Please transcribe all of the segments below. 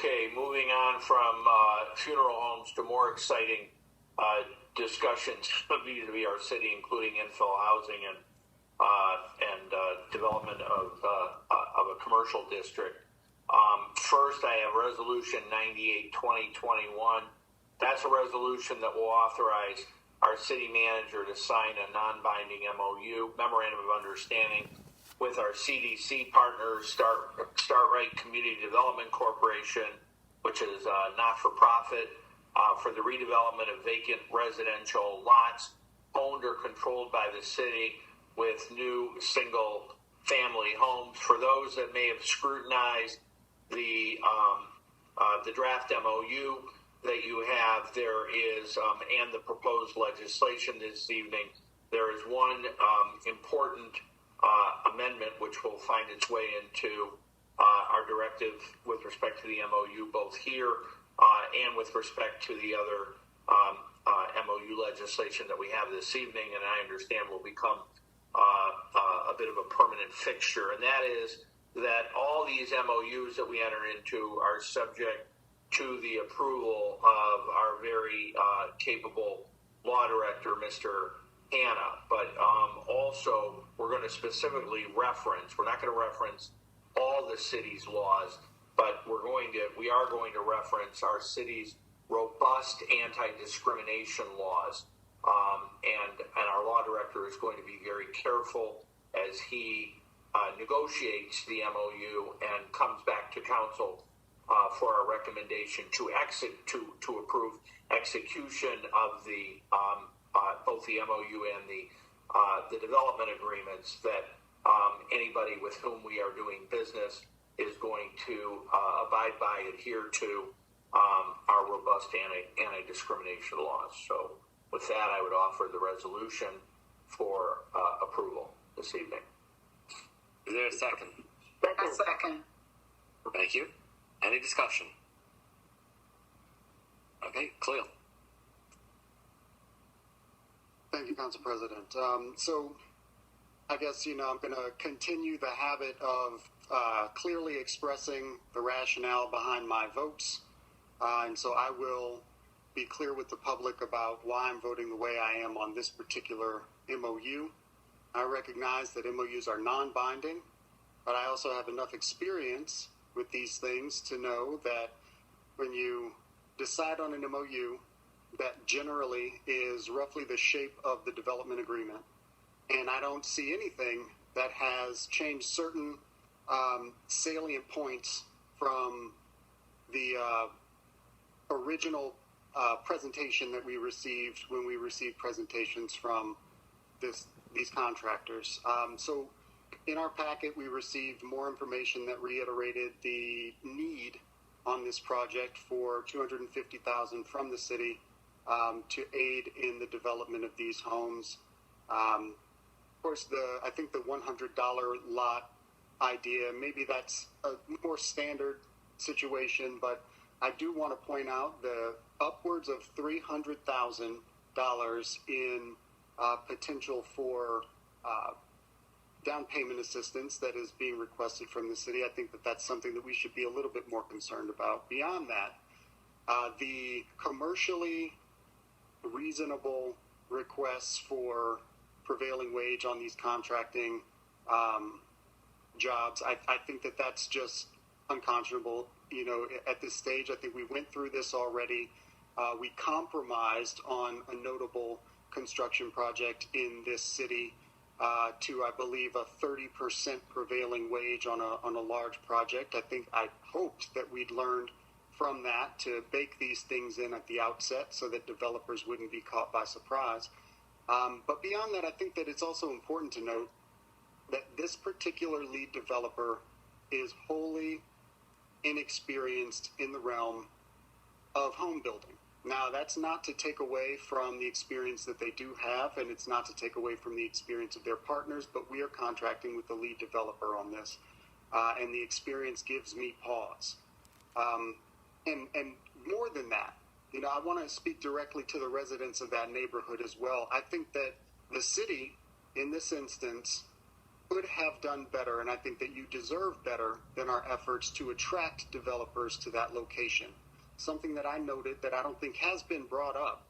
Okay, moving on from funeral homes to more exciting discussions vis-a-vis our city, including infill housing and development of a commercial district. First, I have Resolution 98-2021. That's a resolution that will authorize our city manager to sign a non-binding MOU, Memorandum of Understanding, with our CDC partners, Start Right Community Development Corporation, which is not-for-profit, for the redevelopment of vacant residential lots owned or controlled by the city with new single-family homes. For those that may have scrutinized the draft MOU that you have, there is, and the proposed legislation this evening, there is one important amendment which will find its way into our directive with respect to the MOU, both here and with respect to the other MOU legislation that we have this evening, and I understand will become a bit of a permanent fixture, and that is that all these MOUs that we enter into are subject to the approval of our very capable law director, Mr. Hanna. But also, we're going to specifically reference, we're not going to reference all the city's laws, but we are going to reference our city's robust anti-discrimination laws. And our law director is going to be very careful as he negotiates the MOU and comes back to council for our recommendation to approve execution of the both the MOU and the development agreements that anybody with whom we are doing business is going to abide by, adhere to our robust anti-discrimination laws. So with that, I would offer the resolution for approval this evening. Is there a second? A second. Thank you. Any discussion? Okay, Khalil. Thank you, Council President. So I guess, I'm going to continue the habit of clearly expressing the rationale behind my votes. And so I will be clear with the public about why I'm voting the way I am on this particular MOU. I recognize that MOUs are non-binding, but I also have enough experience with these things to know that when you decide on an MOU, that generally is roughly the shape of the development agreement. And I don't see anything that has changed certain salient points from the original presentation that we received when we received presentations from these contractors. So in our packet, we received more information that reiterated the need on this project for $250,000 from the city to aid in the development of these homes. Of course, I think the $100 lot idea, maybe that's a more standard situation, but I do want to point out the upwards of $300,000 in potential for down payment assistance that is being requested from the city. I think that that's something that we should be a little bit more concerned about. Beyond that, the commercially reasonable requests for prevailing wage on these contracting jobs, I think that that's just unconscionable. At this stage, I think we went through this already. We compromised on a notable construction project in this city to, I believe, a 30% prevailing wage on a large project. I hoped that we'd learned from that to bake these things in at the outset so that developers wouldn't be caught by surprise. But beyond that, I think that it's also important to note that this particular lead developer is wholly inexperienced in the realm of home building. Now, that's not to take away from the experience that they do have, and it's not to take away from the experience of their partners, but we are contracting with the lead developer on this, and the experience gives me pause. And more than that, I want to speak directly to the residents of that neighborhood as well. I think that the city, in this instance, could have done better, and I think that you deserve better than our efforts to attract developers to that location. Something that I noted that I don't think has been brought up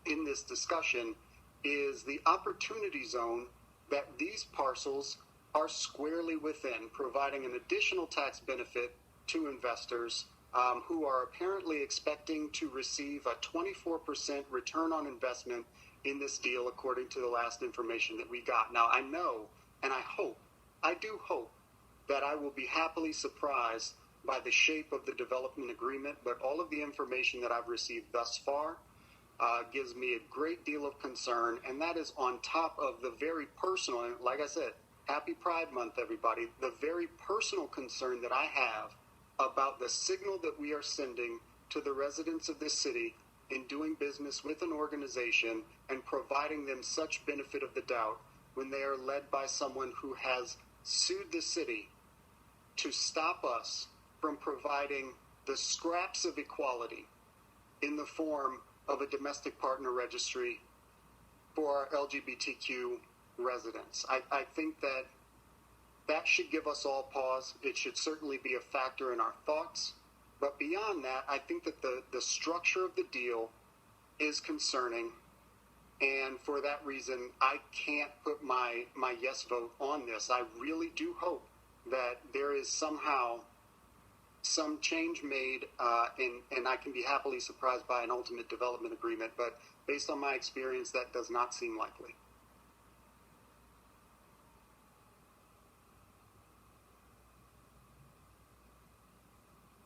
in this discussion is the opportunity zone that these parcels are squarely within, providing an additional tax benefit to investors who are apparently expecting to receive a 24% return on investment in this deal, according to the last information that we got. Now, I know, and I do hope that I will be happily surprised by the shape of the development agreement, but all of the information that I've received thus far gives me a great deal of concern, and that is on top of the very personal, and like I said, happy Pride Month, everybody, the very personal concern that I have about the signal that we are sending to the residents of this city in doing business with an organization and providing them such benefit of the doubt when they are led by someone who has sued the city to stop us from providing the scraps of equality in the form of a domestic partner registry for our LGBTQ residents. I think that that should give us all pause. It should certainly be a factor in our thoughts. But beyond that, I think that the structure of the deal is concerning. And for that reason, I can't put my yes vote on this. I really do hope that there is somehow some change made, and I can be happily surprised by an ultimate development agreement. But based on my experience, that does not seem likely.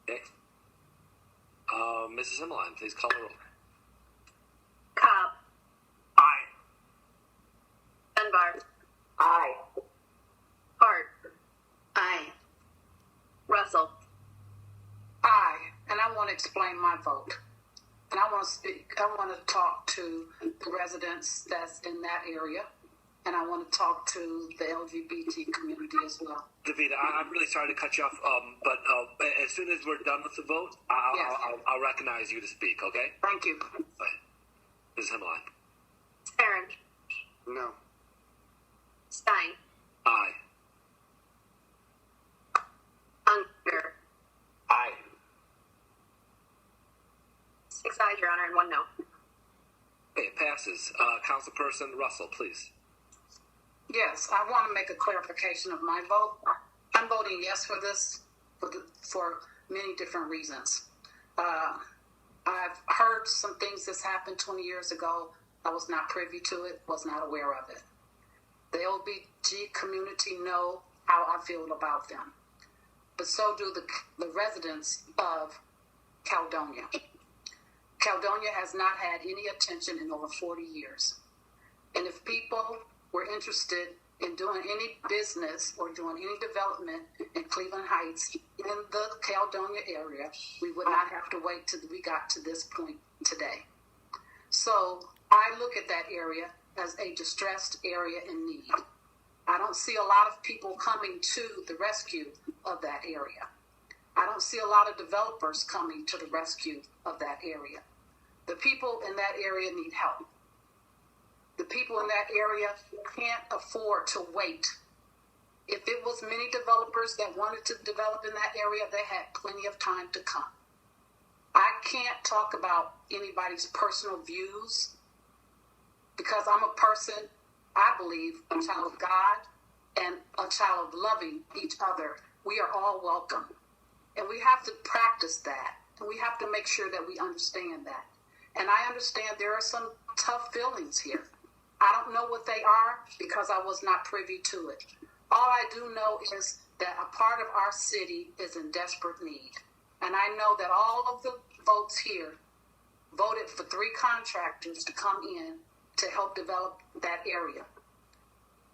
Okay. Mrs. Himmeline, please call the roll. Cobb. Aye. Dunbar. Aye. Hart. Aye. Russell. Aye, and I want to explain my vote. And I want to speak, I want to talk to the residents that's in that area. And I want to talk to the LGBT community as well. Davida, I'm really sorry to cut you off, but as soon as we're done with the vote, I'll recognize you to speak, okay? Thank you. Ms. Himmeline. Aaron. No. Stein. Aye. Unger. Aye. 6 ayes, Your Honor, and 1 no. Okay, it passes. Councilperson Russell, please. Yes, I want to make a clarification of my vote. I'm voting yes for this for many different reasons. I've heard some things that's happened 20 years ago. I was not privy to it, was not aware of it. The LBG community know how I feel about them, but so do the residents of Caledonia. Caledonia has not had any attention in over 40 years. And if people were interested in doing any business or doing any development in Cleveland Heights in the Caledonia area, we would not have to wait till we got to this point today. So I look at that area as a distressed area in need. I don't see a lot of people coming to the rescue of that area. I don't see a lot of developers coming to the rescue of that area. The people in that area need help. The people in that area can't afford to wait. If it was many developers that wanted to develop in that area, they had plenty of time to come. I can't talk about anybody's personal views because I'm a person, I believe, a child of God and a child of loving each other. We are all welcome. And we have to practice that. And we have to make sure that we understand that. And I understand there are some tough feelings here. I don't know what they are because I was not privy to it. All I do know is that a part of our city is in desperate need. And I know that all of the votes here voted for 3 contractors to come in to help develop that area.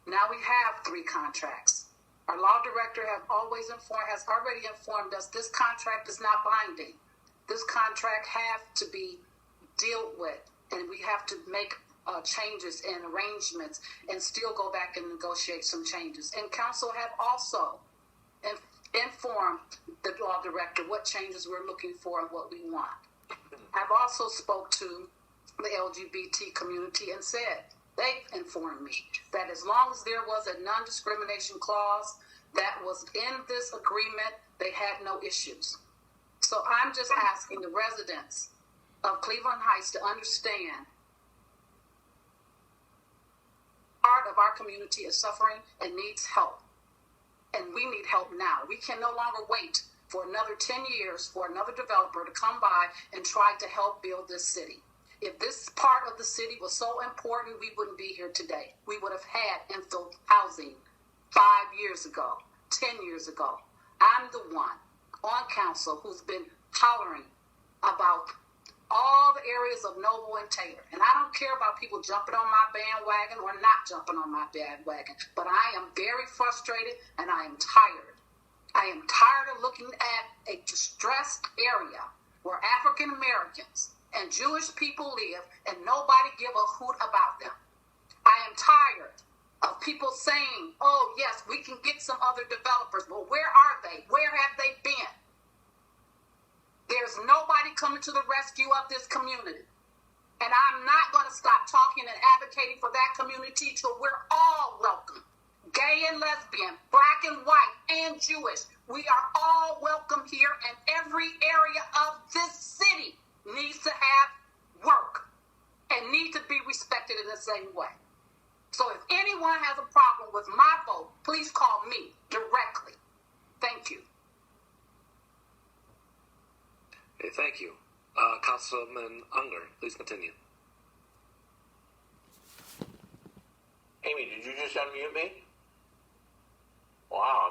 Now we have 3 contracts. Our law director has already informed us this contract is not binding. This contract has to be dealt with, and we have to make changes and arrangements and still go back and negotiate some changes. And council have also informed the law director what changes we're looking for and what we want. I've also spoke to the LGBT community and said, They informed me that as long as there was a non-discrimination clause that was in this agreement, they had no issues. So I'm just asking the residents of Cleveland Heights to understand part of our community is suffering and needs help. And we need help now. We can no longer wait for another 10 years for another developer to come by and try to help build this city. If this part of the city was so important, we wouldn't be here today. We would have had infill housing 5 years ago, 10 years ago. I'm the one on council who's been hollering about all the areas of Noble and Taylor. And I don't care about people jumping on my bandwagon or not jumping on my bandwagon, but I am very frustrated and I am tired. I am tired of looking at a distressed area where African Americans and Jewish people live and nobody give a hoot about them. I am tired of people saying, oh yes, we can get some other developers, but where are they? Where have they been? There's nobody coming to the rescue of this community. And I'm not going to stop talking and advocating for that community till we're all welcome. Gay and lesbian, black and white, and Jewish. We are all welcome here, and every area of this city needs to have work and need to be respected in the same way. So if anyone has a problem with my vote, please call me directly. Thank you. Okay, thank you. Councilman Unger, please continue. Amy, did you just unmute me? Wow.